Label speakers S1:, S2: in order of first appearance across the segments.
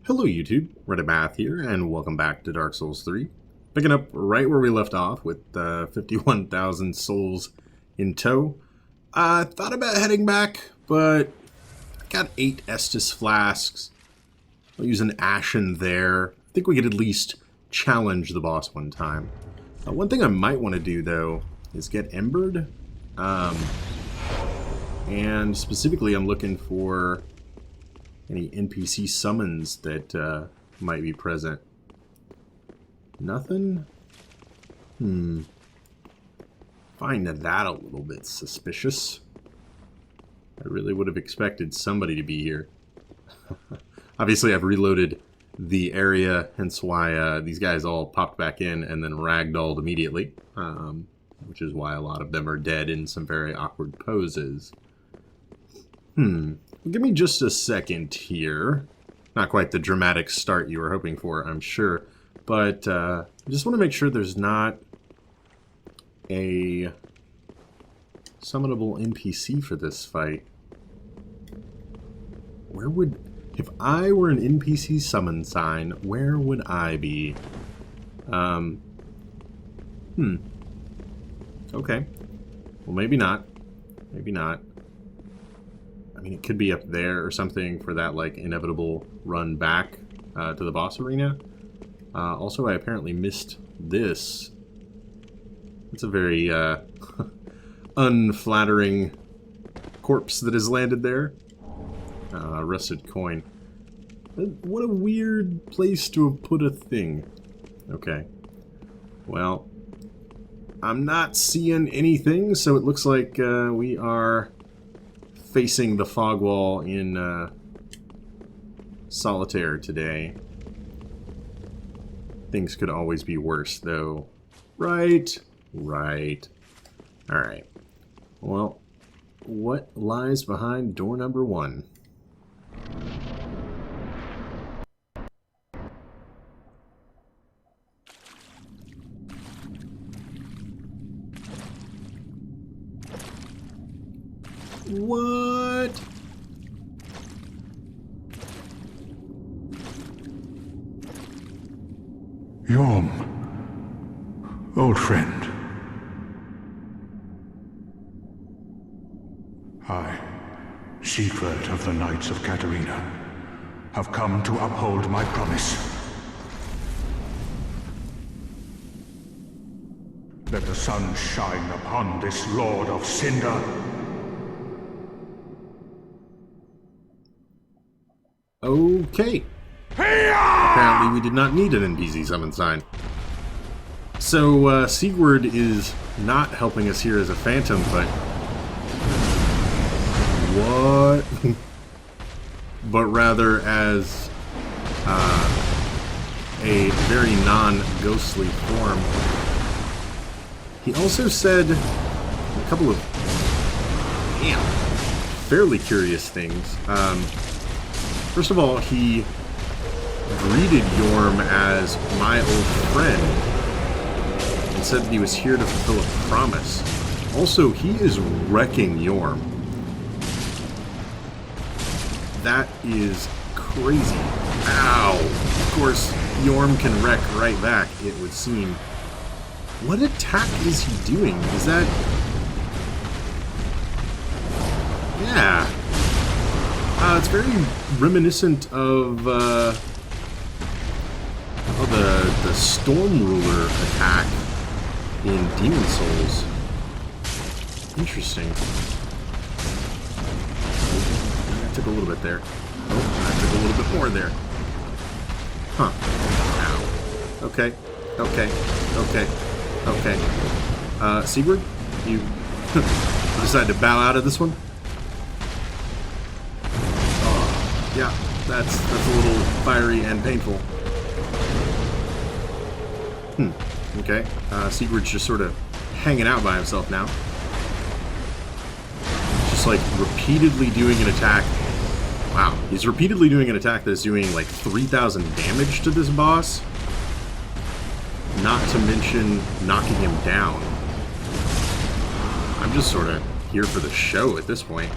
S1: Hello YouTube, Reddit here, and welcome back to Dark Souls 3. Picking up right where we left off with 51,000 souls in tow. I thought about heading back, but I got 8 Estus flasks. I'll use an Ashen there. I think we could at least challenge the boss one time. One thing I might want to do, though, is get embered. And specifically, I'm looking for any NPC summons that might be present. Nothing? Find that a little bit suspicious. I really would have expected somebody to be here. Obviously, I've reloaded the area, hence why these guys all popped back in and then ragdolled immediately. Which is why a lot of them are dead in some very awkward poses. Give me just a second here. Not quite the dramatic start you were hoping for, I'm sure. But I just want to make sure there's not a summonable NPC for this fight. Where would... If I were an NPC summon sign, where would I be? Okay. Well, maybe not. Maybe not. I mean, it could be up there or something for that, like, inevitable run back to the boss arena. Also, I apparently missed this. It's a very unflattering corpse that has landed there. Rusted coin. What a weird place to have put a thing. Okay. Well, I'm not seeing anything, so it looks like we are facing the fog wall in solitaire today. Things could always be worse, though. Right. Right. Alright. Well, what lies behind door number 1? What?
S2: Yom, old friend. I, Siegward of the Knights of Katarina, have come to uphold my promise. Let the sun shine upon this Lord of Cinder.
S1: Okay. Apparently we did not need an NPC summon sign. So, Siegward is not helping us here as a phantom, but... What? But rather as a very non-ghostly form. He also said a couple of fairly curious things. First of all, he greeted Yorm as my old friend and said that he was here to fulfill a promise. Also, he is wrecking Yorm. That is crazy. Ow! Of course, Yorm can wreck right back, it would seem. What attack is he doing? Is that... Yeah. It's very reminiscent of the Storm Ruler attack in Demon Souls. Interesting. That took a little bit there. Oh, that took a little bit more there. Huh. Ow. Okay. Okay. Okay. Okay. Siegward, you decided to bow out of this one? Yeah, that's a little fiery and painful. Okay. Siegward's just sort of hanging out by himself now. Just like repeatedly doing an attack. Wow, he's repeatedly doing an attack that's doing like 3,000 damage to this boss. Not to mention knocking him down. I'm just sort of here for the show at this point.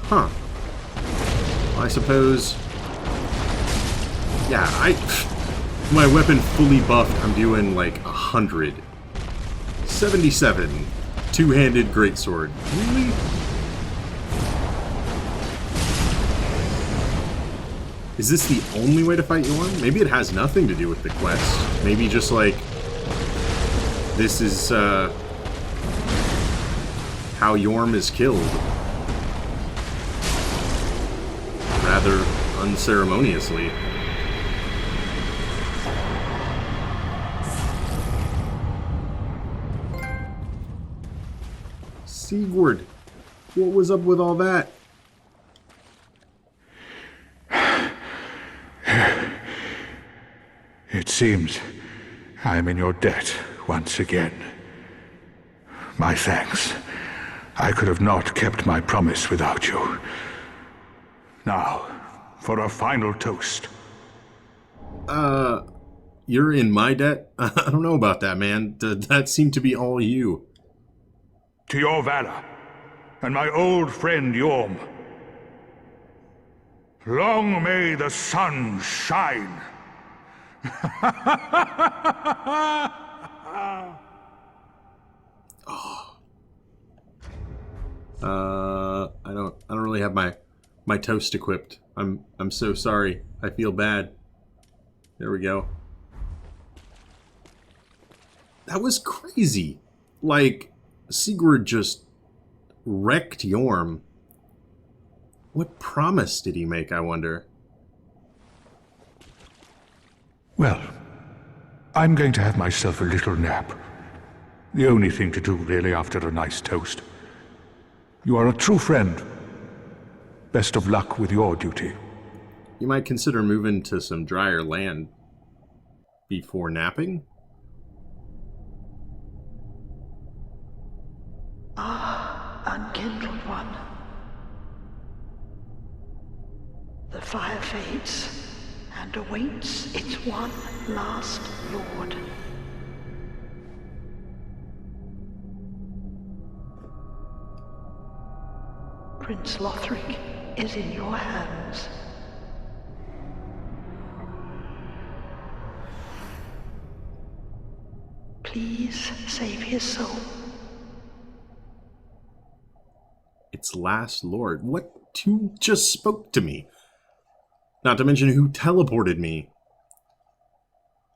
S1: Huh. Well, I suppose Yeah, my weapon fully buffed, I'm doing like 100. 77. Two-handed greatsword. Really? Is this the only way to fight Yorm? Maybe it has nothing to do with the quest. Maybe just like this is how Yorm is killed. Rather unceremoniously. Sigurd, what was up with all that?
S2: It seems I'm in your debt once again. My thanks. I could have not kept my promise without you. Now, for a final toast.
S1: You're in my debt? I don't know about that, man. That seemed to be all you.
S2: To your valor, and my old friend Yorm. Long may the sun shine.
S1: I don't really have my toast equipped. I'm so sorry. I feel bad. There we go. That was crazy. Like, Sigurd just wrecked Yorm. What promise did he make, I wonder?
S2: Well, I'm going to have myself a little nap. The only thing to do, really, after a nice toast. You are a true friend. Best of luck with your duty.
S1: You might consider moving to some drier land before napping?
S3: Unkindled one. The fire fades and awaits its one last lord. Prince Lothric is in your hands. Please save his soul.
S1: Its last lord. What? Who just spoke to me? Not to mention who teleported me.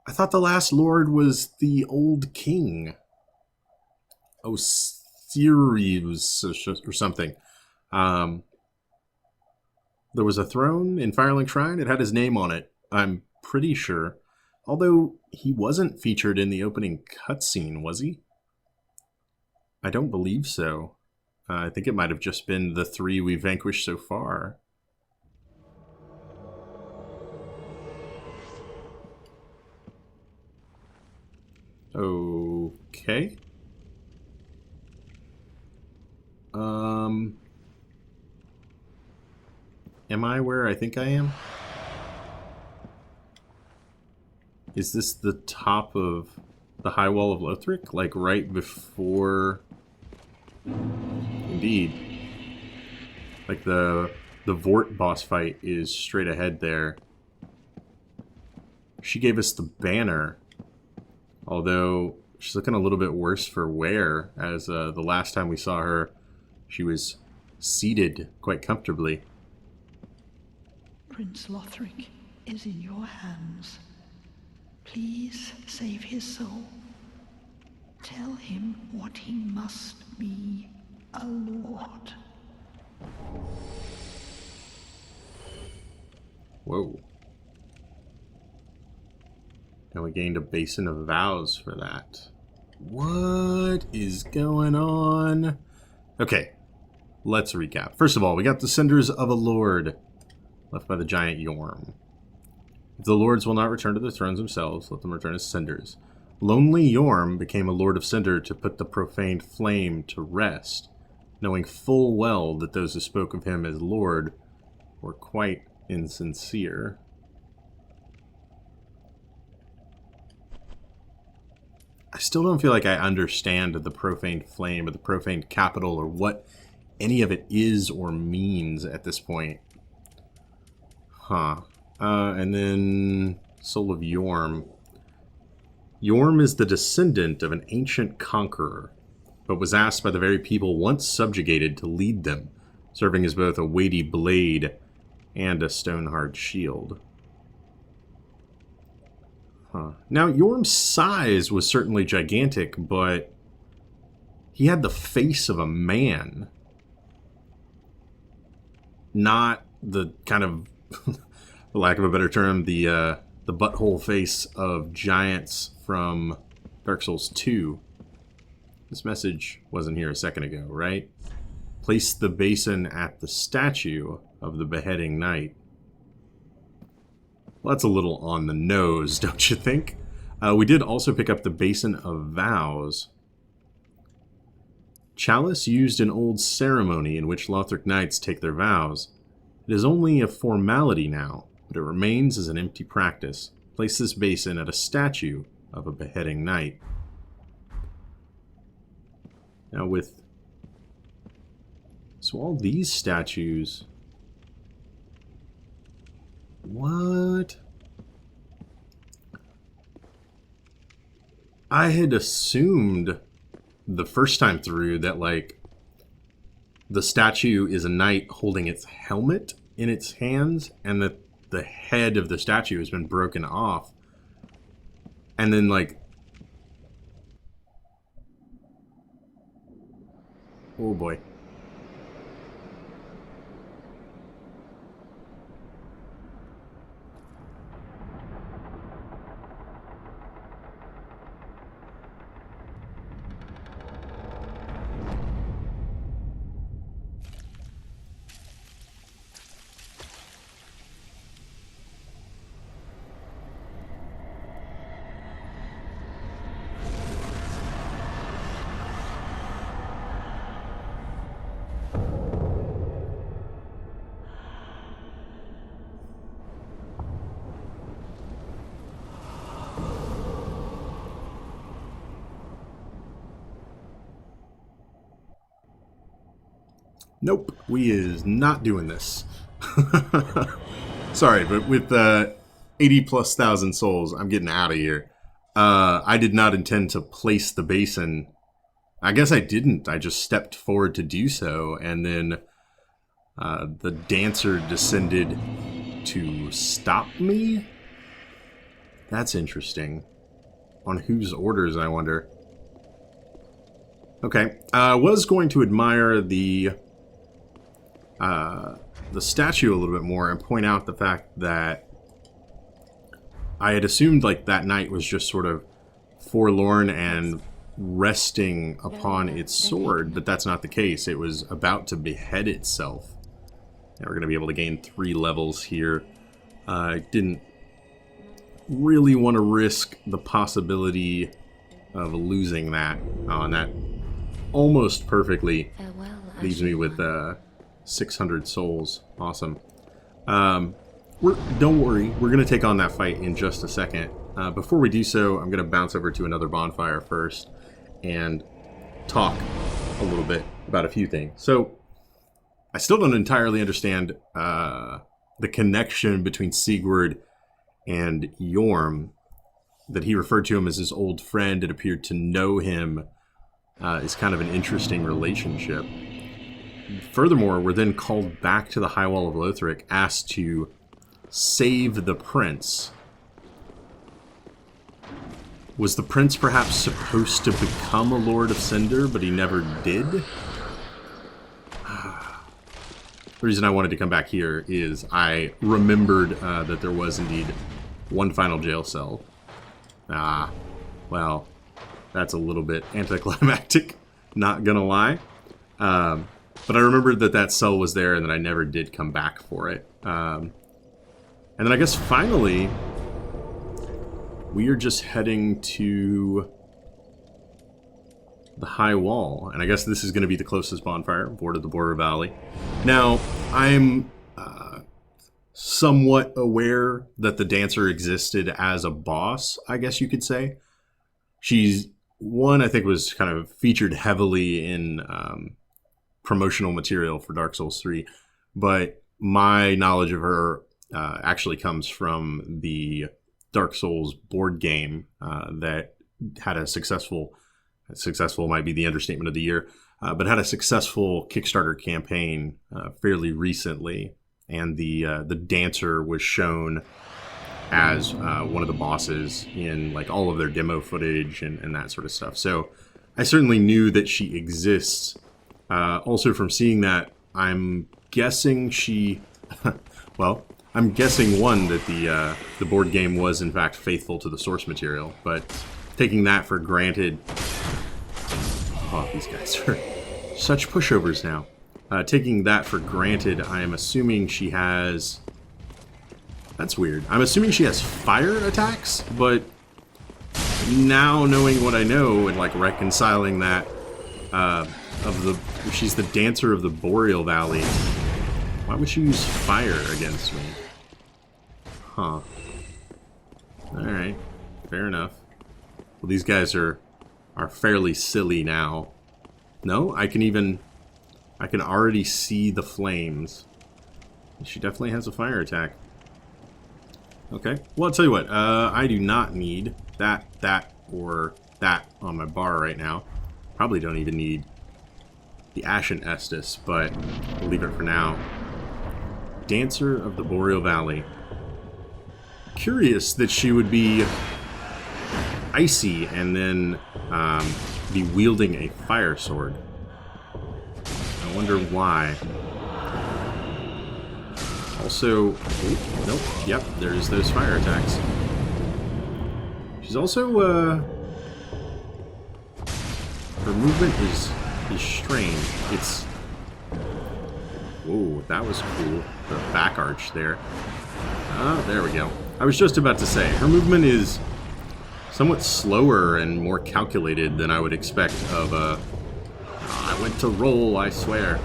S1: I thought the last lord was the old king. Sirius or something. There was a throne in Firelink Shrine. It had his name on it, I'm pretty sure. Although he wasn't featured in the opening cutscene, was he? I don't believe so. I think it might have just been the 3 we vanquished so far. Okay. Am I where I think I am? Is this the top of the high wall of Lothric? Like right before... Indeed. Like the Vort boss fight is straight ahead there. She gave us the banner. Although she's looking a little bit worse for wear, as the last time we saw her, she was seated quite comfortably.
S3: Prince Lothric is in your hands. Please save his soul. Tell him what he must be, a lord.
S1: Whoa. And we gained a basin of vows for that. What is going on? Okay, let's recap. First of all, we got the cinders of a lord left by the giant Yorm. If the lords will not return to their thrones themselves, let them return as cinders. Lonely Yorm became a lord of cinder to put the profaned flame to rest, knowing full well that those who spoke of him as lord were quite insincere. I still don't feel like I understand the profaned flame or the profaned capital or what any of it is or means at this point. Huh. And then Soul of Yorm. Yorm is the descendant of an ancient conqueror, but was asked by the very people once subjugated to lead them, serving as both a weighty blade and a stone-hard shield. Now, Yorm's size was certainly gigantic, but he had the face of a man. Not the kind of, for lack of a better term, the butthole face of giants from Dark Souls 2. This message wasn't here a second ago, right? Place the basin at the statue of the beheading knight. Well, that's a little on the nose, don't you think? We did also pick up the Basin of Vows. Chalice used in old ceremony in which Lothric knights take their vows. It is only a formality now, but it remains as an empty practice. Place this basin at a statue of a beheading knight. Now so all these statues... What? I had assumed the first time through that, like, the statue is a knight holding its helmet in its hands, and that the head of the statue has been broken off. And then, like... Oh boy. Nope, we is not doing this. Sorry, but with 80+ thousand souls, I'm getting out of here. I did not intend to place the basin. I guess I didn't. I just stepped forward to do so, and then the dancer descended to stop me? That's interesting. On whose orders, I wonder? Okay, I was going to admire the statue a little bit more and point out the fact that I had assumed like that knight was just sort of forlorn and resting upon its sword, but that's not the case. It was about to behead itself. And we're going to be able to gain 3 levels here. I didn't really want to risk the possibility of losing that. Oh, and that almost perfectly leaves me with 600 souls. Awesome. Don't worry, we're going to take on that fight in just a second. Before we do so, I'm going to bounce over to another bonfire first and talk a little bit about a few things. So, I still don't entirely understand the connection between Sigurd and Yorm. That he referred to him as his old friend and appeared to know him is kind of an interesting relationship. Furthermore, we're then called back to the High Wall of Lothric, asked to save the prince. Was the prince perhaps supposed to become a Lord of Cinder, but he never did? The reason I wanted to come back here is I remembered that there was indeed one final jail cell. Well, that's a little bit anticlimactic, not gonna lie. But I remembered that that cell was there and that I never did come back for it. And then I guess finally, we are just heading to the High Wall. And I guess this is going to be the closest bonfire, Board of the Border Valley. Now, I'm somewhat aware that the dancer existed as a boss, I guess you could say. She's one, I think, was kind of featured heavily in promotional material for Dark Souls 3, but my knowledge of her actually comes from the Dark Souls board game that had a successful might be the understatement of the year, but had a successful Kickstarter campaign fairly recently, and the dancer was shown as one of the bosses in like all of their demo footage and that sort of stuff. So I certainly knew that she exists. Also from seeing that, I'm guessing she, well, I'm guessing one that the board game was in fact faithful to the source material, but taking that for granted, oh, these guys are such pushovers now. Taking that for granted, I am assuming she has, that's weird. I'm assuming she has fire attacks, but now knowing what I know and like reconciling that, she's the dancer of the Boreal Valley. Why would she use fire against me? Huh. Alright. Fair enough. Well, these guys are fairly silly now. No, I can already see the flames. She definitely has a fire attack. Okay. Well, I'll tell you what. I do not need that, or that on my bar right now. Probably don't even need the Ashen Estus, but we'll leave it for now. Dancer of the Boreal Valley. Curious that she would be icy and then be wielding a fire sword. I wonder why. Also, oh, nope, yep, there's those fire attacks. She's also, her movement is strange. It's, whoa, that was cool. The back arch there. Ah, there we go. I was just about to say, her movement is somewhat slower and more calculated than I would expect of a, I went to roll, I swear,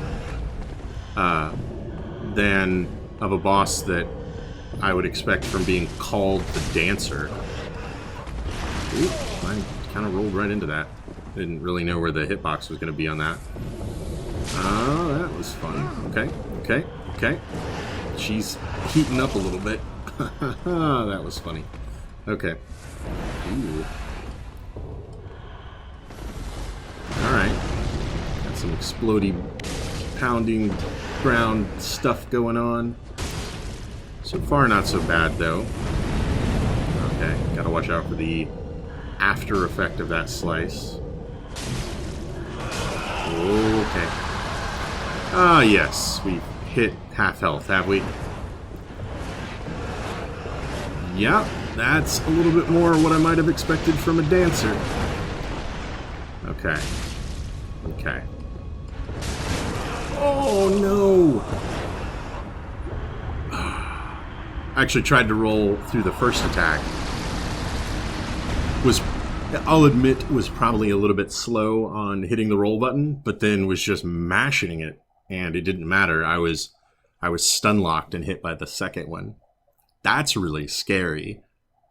S1: than of a boss that I would expect from being called the Dancer. Ooh, I kind of rolled right into that. Didn't really know where the hitbox was going to be on that. Oh, that was fun. Okay. She's heating up a little bit. That was funny. Okay. Ooh. Alright. Got some exploding, pounding ground stuff going on. So far, not so bad, though. Okay, gotta watch out for the after effect of that slice. Okay. Ah, yes. We've hit half health, have we? Yeah, that's a little bit more what I might have expected from a dancer. Okay. Oh, no! I actually tried to roll through the first attack. I'll admit, was probably a little bit slow on hitting the roll button, but then was just mashing it, and it didn't matter. I was stun locked and hit by the second one. That's really scary,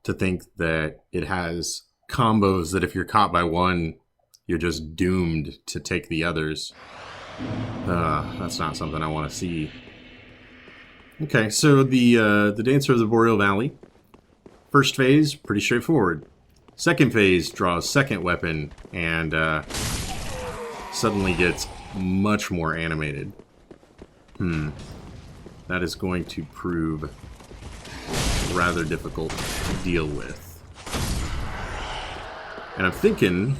S1: to think that it has combos that if you're caught by one, you're just doomed to take the others. That's not something I want to see. Okay, so the Dancer of the Boreal Valley. First phase, pretty straightforward. Second phase draws second weapon and suddenly gets much more animated. That is going to prove rather difficult to deal with. And I'm thinking,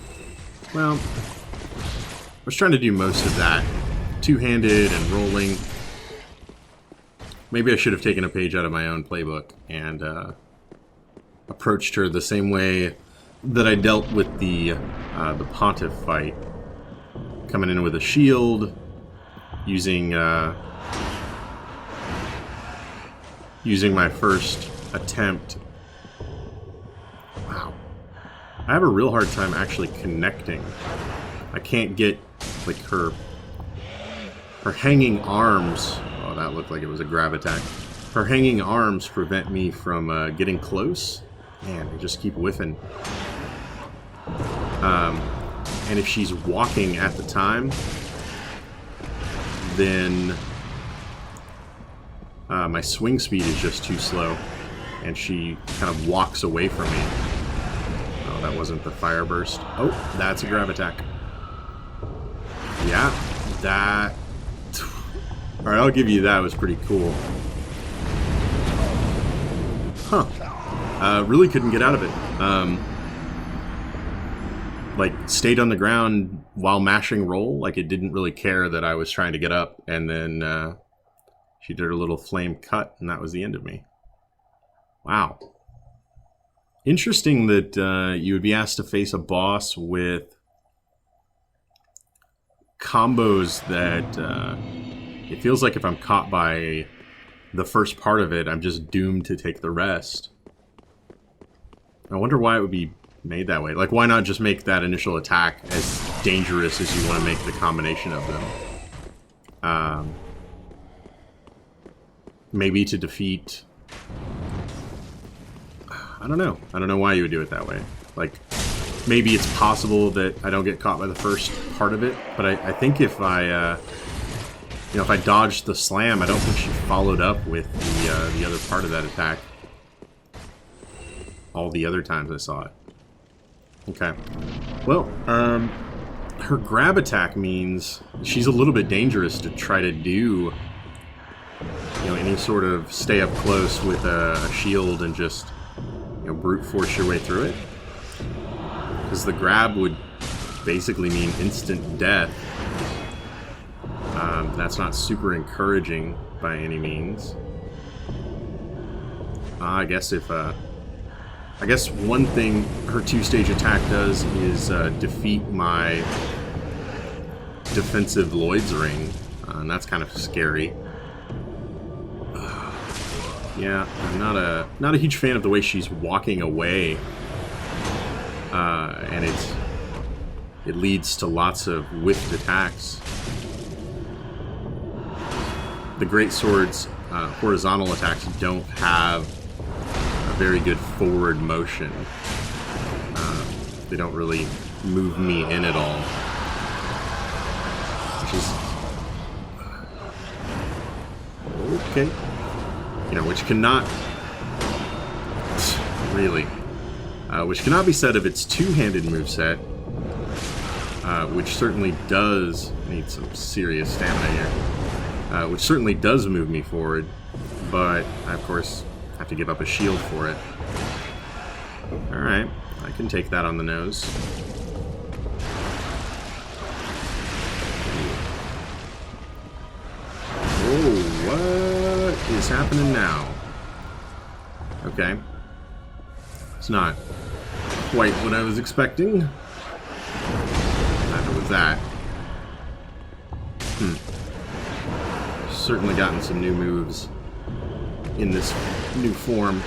S1: well, I was trying to do most of that two-handed and rolling. Maybe I should have taken a page out of my own playbook and approached her the same way that I dealt with the Pontiff fight. Coming in with a shield, using my first attempt. Wow. I have a real hard time actually connecting. I can't get, like, her hanging arms. Oh, that looked like it was a grab attack. Her hanging arms prevent me from getting close. Man, they just keep whiffing. And if she's walking at the time, then My swing speed is just too slow, and she kind of walks away from me. Oh, that wasn't the fire burst. Oh, that's a grab attack. Yeah, that... Alright, I'll give you that. It was pretty cool. Huh. Really couldn't get out of it. Like, stayed on the ground while mashing roll. Like, it didn't really care that I was trying to get up. And then she did her little flame cut, and that was the end of me. Wow. Interesting that you would be asked to face a boss with combos that it feels like if I'm caught by the first part of it, I'm just doomed to take the rest. I wonder why it would be made that way. Like, why not just make that initial attack as dangerous as you want to make the combination of them? Maybe to defeat... I don't know. I don't know why you would do it that way. Like, maybe it's possible that I don't get caught by the first part of it, but I think if I, you know, if I dodged the slam, I don't think she followed up with the other part of that attack. All the other times I saw it. Okay. Well, her grab attack means she's a little bit dangerous to try to do, you know, any sort of stay up close with a shield and just, you know, brute force your way through it. Because the grab would basically mean instant death. That's not super encouraging by any means. I guess if, I guess one thing her two-stage attack does is defeat my defensive Lloyd's Ring, and that's kind of scary. Yeah, I'm not a huge fan of the way she's walking away, and it leads to lots of whiffed attacks. The greatsword's horizontal attacks don't have a very good forward motion. They don't really move me in at all, which is okay. You know, which cannot really, which cannot be said of its two-handed moveset, which certainly does need some serious stamina here, which certainly does move me forward, but I of course have to give up a shield for it. All right, I can take that on the nose. Oh, what is happening now? Okay. It's not quite what I was expecting. Neither was that. Certainly gotten some new moves in this new form.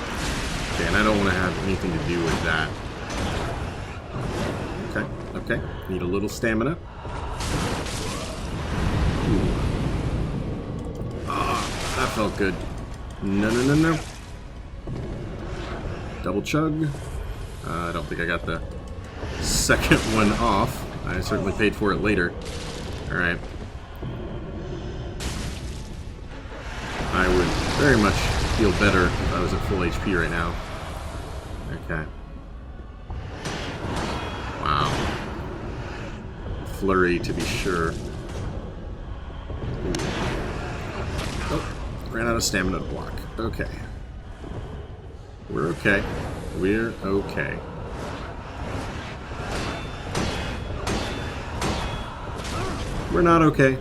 S1: Okay, and I don't want to have anything to do with that. Okay, okay. Need a little stamina. That felt good. No, no, no, no. Double chug. I don't think I got the second one off. I certainly paid for it later. Alright. I would very much feel better if I was at full HP right now. Okay. Wow. Flurry to be sure. Oh. Ran out of stamina to block. Okay. We're okay. We're okay. We're not okay.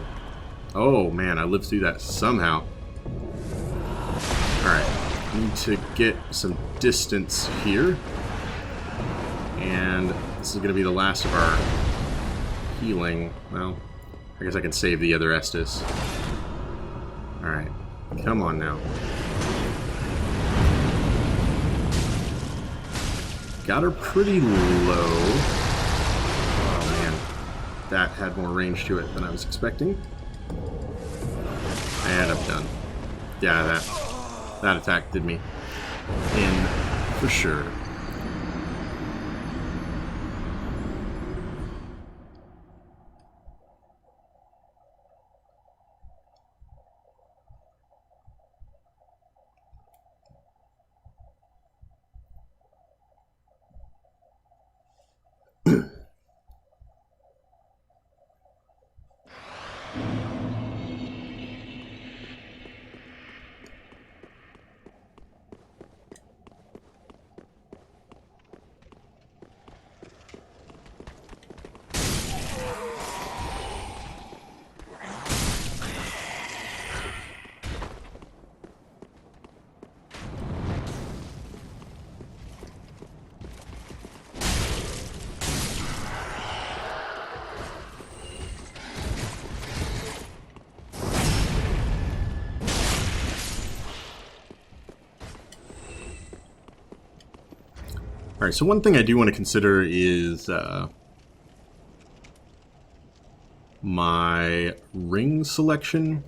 S1: Oh man, I lived through that somehow. Alright. Need to get some distance here. And this is going to be the last of our healing. Well, I guess I can save the other Estus. Alright. Come on now. Got her pretty low. Oh man. That had more range to it than I was expecting. And I'm done. Yeah, that attack did me in for sure. Alright, so one thing I do want to consider is my ring selection.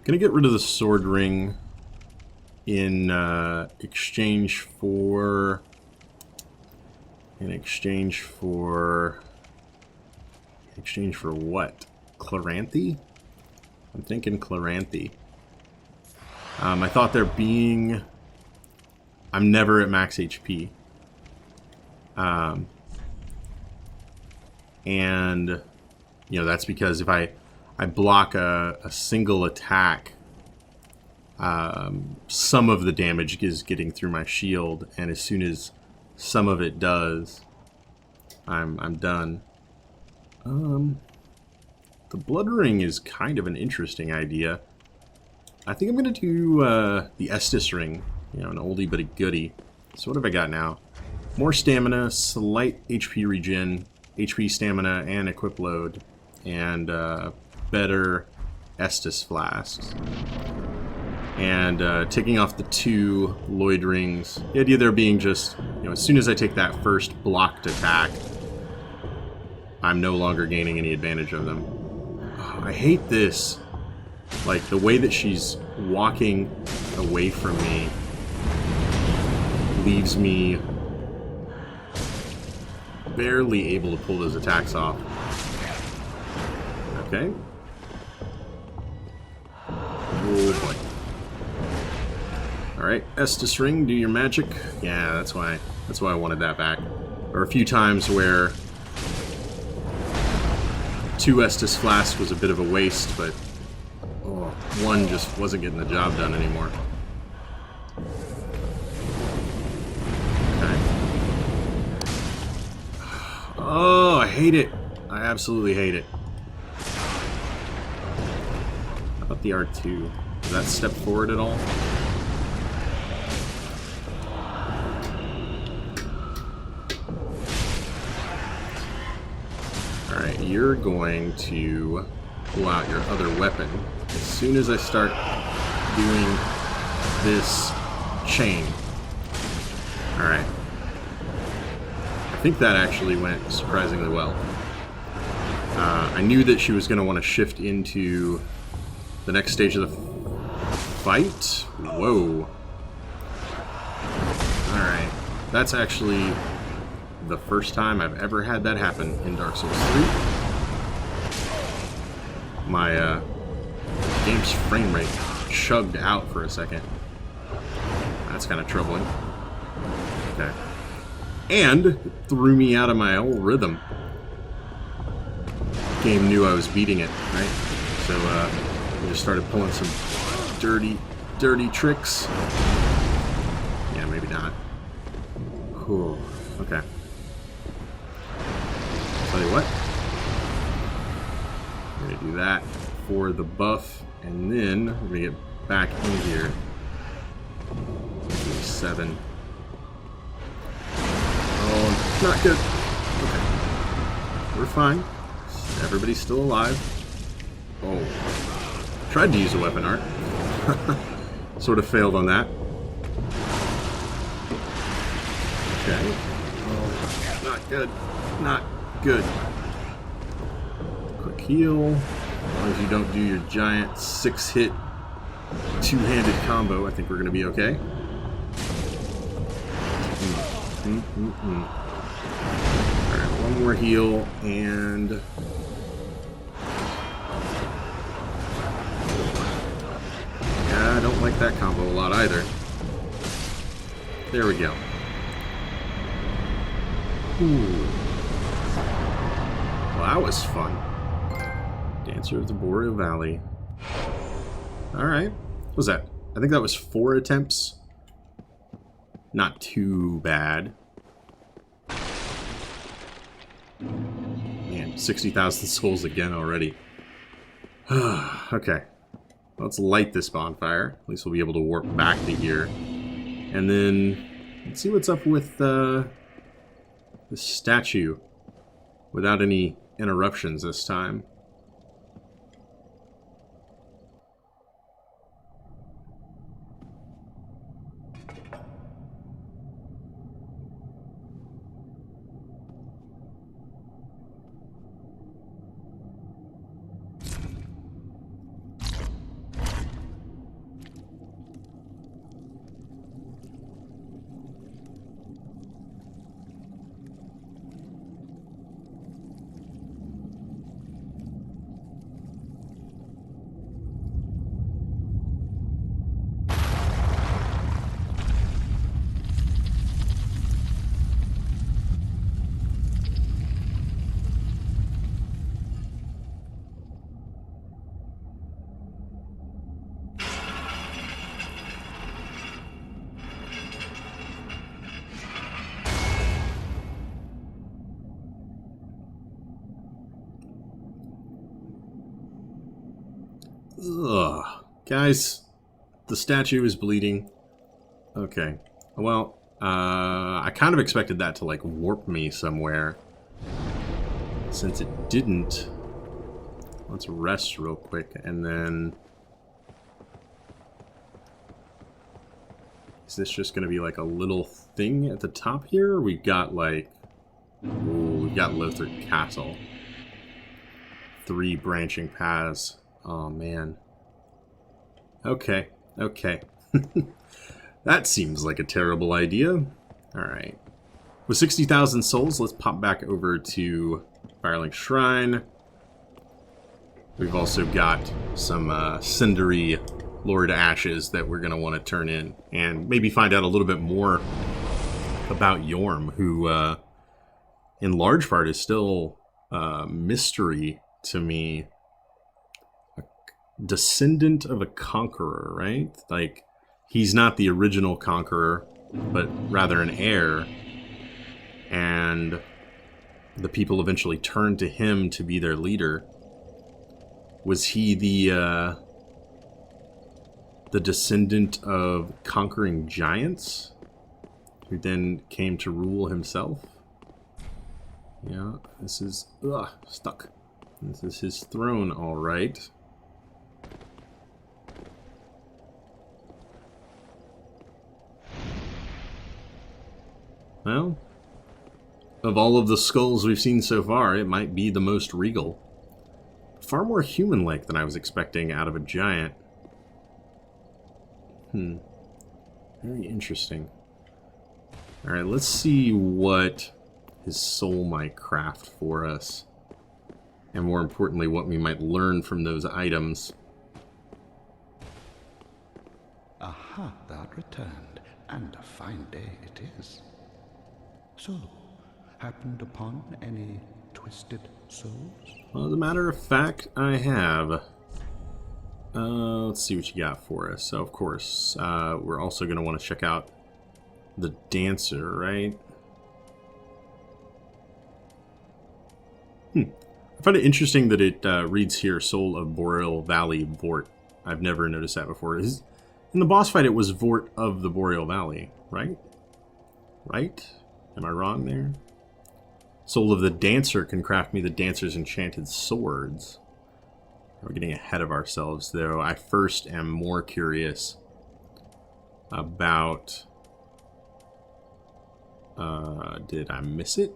S1: Gonna get rid of the sword ring in exchange for what? Chloranthy? I'm thinking Chloranthy. I thought there being... I'm never at max HP. And, you know, that's because if I block a single attack, some of the damage is getting through my shield, and as soon as some of it does, I'm done. The blood ring is kind of an interesting idea. I think I'm going to do the Estus ring. You know, an oldie but a goodie. So what have I got now? More stamina, slight HP regen, HP stamina, and equip load. And better Estus flasks. And taking off the 2 Lloyd rings. The idea there being just, you know, as soon as I take that first blocked attack, I'm no longer gaining any advantage of them. Oh, I hate this. Like, the way that she's walking away from me leaves me barely able to pull those attacks off. Okay. Oh boy. Alright, Estus ring, do your magic. Yeah, that's why I wanted that back. There were a few times where 2 Estus flasks was a bit of a waste, but one just wasn't getting the job done anymore. Okay. Oh, I hate it. I absolutely hate it. How about the R2? Does that step forward at all? Alright, you're going to pull out your other weapon as soon as I start doing this chain. Alright. I think that actually went surprisingly well. I knew that she was going to want to shift into the next stage of the fight. Whoa. Alright. That's actually the first time I've ever had that happen in Dark Souls 3. My game's frame rate chugged out for a second. That's kind of troubling. Okay. And it threw me out of my old rhythm. Game knew I was beating it, right? So we just started pulling some dirty tricks. Yeah, maybe not. Cool. Okay. Tell you what. We're gonna do that for the buff, and then we're gonna get back in here. 7. Oh, not good. Okay. We're fine. Everybody's still alive. Oh. Tried to use a weapon art. Sort of failed on that. Okay. Oh, not good. Not good. Quick heal. As long as you don't do your giant 6-hit two-handed combo, I think we're going to be okay. Alright, one more heal, and... yeah, I don't like that combo a lot either. There we go. Ooh. Well, that was fun. Dancer of the Boreal Valley. Alright. What was that? I think that was 4 attempts. Not too bad. Man, 60,000 souls again already. Okay. Let's light this bonfire. At least we'll be able to warp back to here. And then, let's see what's up with the statue. Without any interruptions this time. Ugh. Guys, the statue is bleeding. Okay. Well, I kind of expected that to, like, warp me somewhere. Since it didn't, let's rest real quick, and then... Is this just going to be, like, a little thing at the top here? We've got, like... Ooh, we've got Lothric Castle. 3 branching paths. Oh, man. Okay, okay. That seems like a terrible idea. Alright. With 60,000 souls, let's pop back over to Firelink Shrine. We've also got some cindery Lord Ashes that we're going to want to turn in. And maybe find out a little bit more about Yorm, who in large part is still mystery to me. A descendant of a conqueror, right? Like, he's not the original conqueror, but rather an heir. And the people eventually turned to him to be their leader. Was he the descendant of conquering giants, who then came to rule himself? Yeah, this is... Ugh, stuck. This is his throne, all right. Well, of all of the skulls we've seen so far, it might be the most regal. Far more human-like than I was expecting out of a giant. Very interesting. Alright, let's see what his soul might craft for us. And more importantly, what we might learn from those items.
S2: Aha, thou art returned, and a fine day it is. So, happened upon any twisted souls?
S1: Well, as a matter of fact, I have. Let's see what you got for us. So, of course, we're also going to want to check out the dancer, right? I find it interesting that it reads here, Soul of Boreal Valley Vort. I've never noticed that before. In the boss fight, it was Vort of the Boreal Valley, right? Right? Am I wrong there? Soul of the Dancer can craft me the Dancer's enchanted swords. We're getting ahead of ourselves, though. I first am more curious about... did I miss it?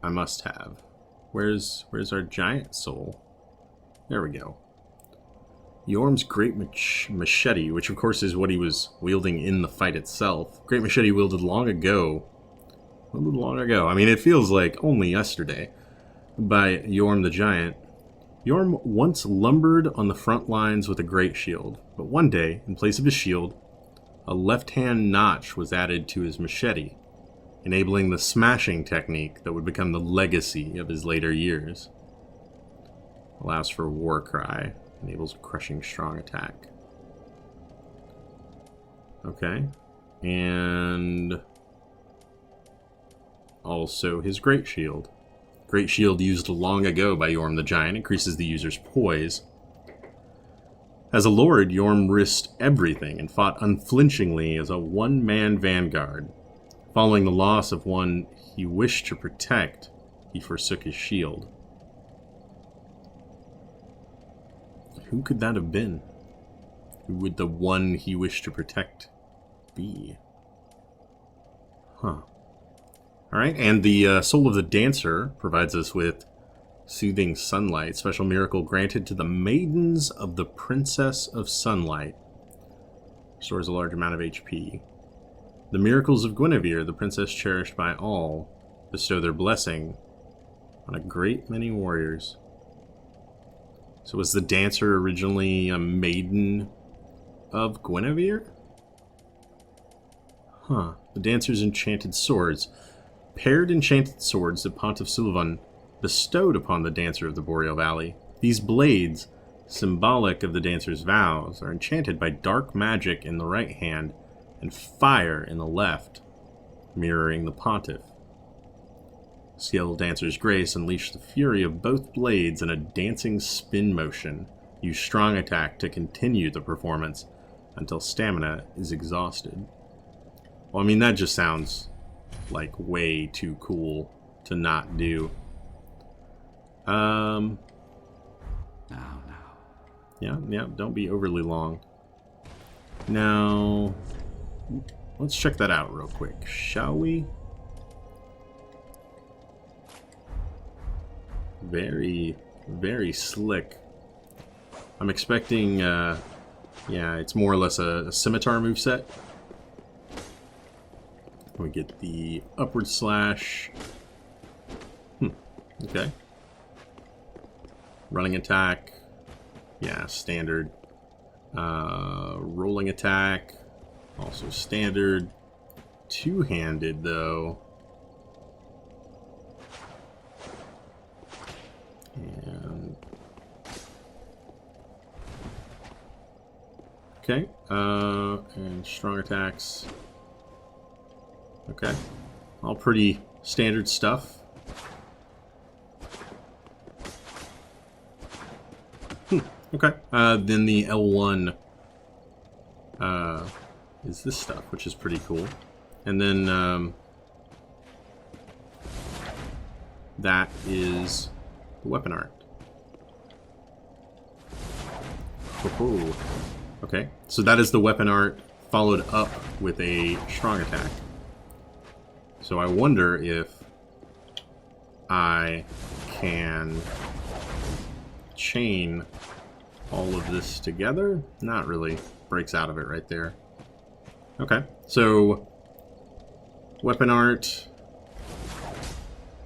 S1: I must have. Where's our giant soul? There we go. Yorm's great machete, which of course is what he was wielding in the fight itself. Great machete wielded long ago. A little long ago. I mean, it feels like only yesterday. By Yorm the Giant. Yorm once lumbered on the front lines with a great shield, but one day, in place of his shield, a left-hand notch was added to his machete, enabling the smashing technique that would become the legacy of his later years. Allows for war cry, enables crushing strong attack. Okay, and also his great shield. Great shield used long ago by Yorm the Giant increases the user's poise. As a lord, Yorm risked everything and fought unflinchingly as a one-man vanguard. Following the loss of one he wished to protect, he forsook his shield. Who could that have been? Who would the one he wished to protect be? Huh. Alright, and the Soul of the Dancer provides us with Soothing Sunlight, special miracle granted to the Maidens of the Princess of Sunlight. Restores a large amount of HP. The miracles of Guinevere, the princess cherished by all, bestow their blessing on a great many warriors. So was the dancer originally a maiden of Guinevere? Huh. The dancer's enchanted swords. Paired enchanted swords that Pontiff Sullivan bestowed upon the dancer of the Boreal Valley. These blades, symbolic of the dancer's vows, are enchanted by dark magic in the right hand and fire in the left, mirroring the Pontiff. Scale Dancer's Grace. Unleash the fury of both blades in a dancing spin motion. Use strong attack to continue the performance until stamina is exhausted. Well, I mean, that just sounds like way too cool to not do.
S4: Now.
S1: Yeah, don't be overly long. Now, let's check that out real quick, shall we? Very, very slick. I'm expecting, yeah, it's more or less a scimitar moveset. We get the upward slash. Okay. Running attack. Yeah, standard. Rolling attack. Also standard. Two-handed, though. And... okay. And strong attacks. Okay. All pretty standard stuff. Okay. Then the L1 is this stuff, which is pretty cool. And then that is the weapon art. Oh, okay. So that is the weapon art followed up with a strong attack. So I wonder if I can chain all of this together. Not really. Breaks out of it right there. Okay, so weapon art.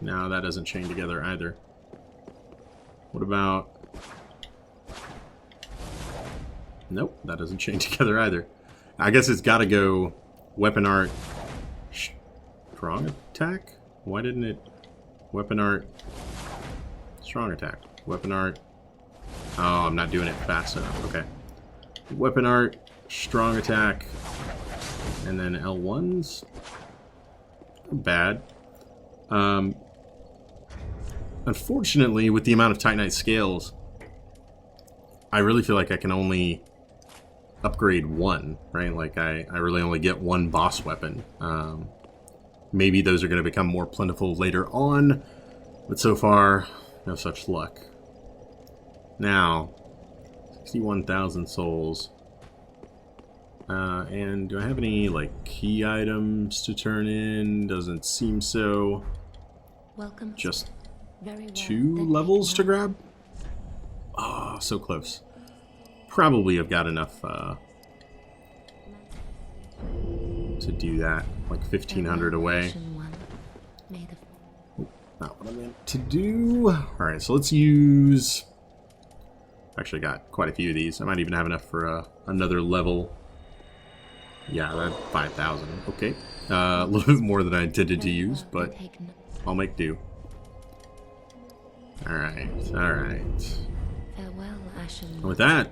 S1: No, that doesn't chain together either. What about... nope, that doesn't chain together either. I guess it's got to go weapon art, strong attack? Why didn't it... weapon art, strong attack. Weapon art... oh, I'm not doing it fast enough. Okay. Weapon art, strong attack, and then L1s. Bad. Unfortunately, with the amount of Titanite scales, I really feel like I can only upgrade one, right? Like, I really only get one boss weapon. Maybe those are going to become more plentiful later on, but so far, no such luck. Now, 61,000 souls. And do I have any, like, key items to turn in? Doesn't seem so.
S5: Welcome.
S1: Just
S5: Very well.
S1: 2
S5: Then
S1: levels
S5: take
S1: to
S5: note.
S1: grab? Oh, so close. Probably have got enough to do that. Like 1,500 away.
S5: Action one. May the
S1: Not what I meant to do. Alright, so let's use... actually got quite a few of these. I might even have enough for another level. Yeah, that 5,000. Okay. A little bit more than I intended to use, but
S5: take no-
S1: I'll make do. Alright, alright.
S5: farewell, Ashen
S1: And
S5: one.
S1: with that,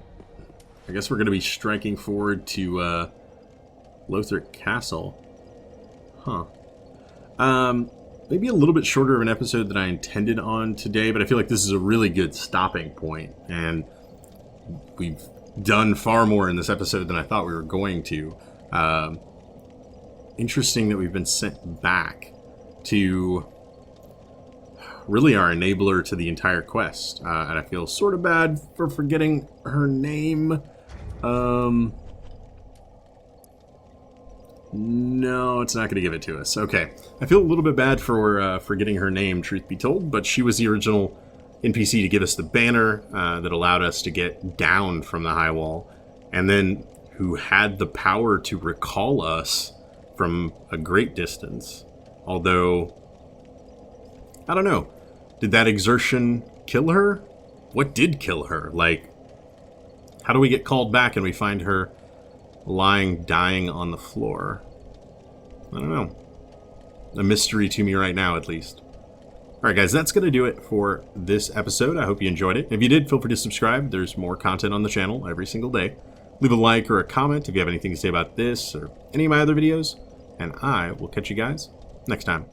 S1: I guess we're going to be striking forward to Lothric Castle. Huh. Maybe a little bit shorter of an episode than I intended on today, but I feel like this is a really good stopping point, and we've done far more in this episode than I thought we were going to. Interesting that we've been sent back to really our enabler to the entire quest, and I feel sort of bad for forgetting her name. No, it's not going to give it to us. Okay. I feel a little bit bad for forgetting her name, truth be told, but she was the original NPC to give us the banner that allowed us to get down from the high wall, and then who had the power to recall us from a great distance. Although, I don't know. Did that exertion kill her? What did kill her? Like, how do we get called back and we find her lying, dying on the floor? I don't know. A mystery to me right now, at least. Alright guys, that's going to do it for this episode. I hope you enjoyed it. If you did, feel free to subscribe. There's more content on the channel every single day. Leave a like or a comment if you have anything to say about this or any of my other videos. And I will catch you guys next time.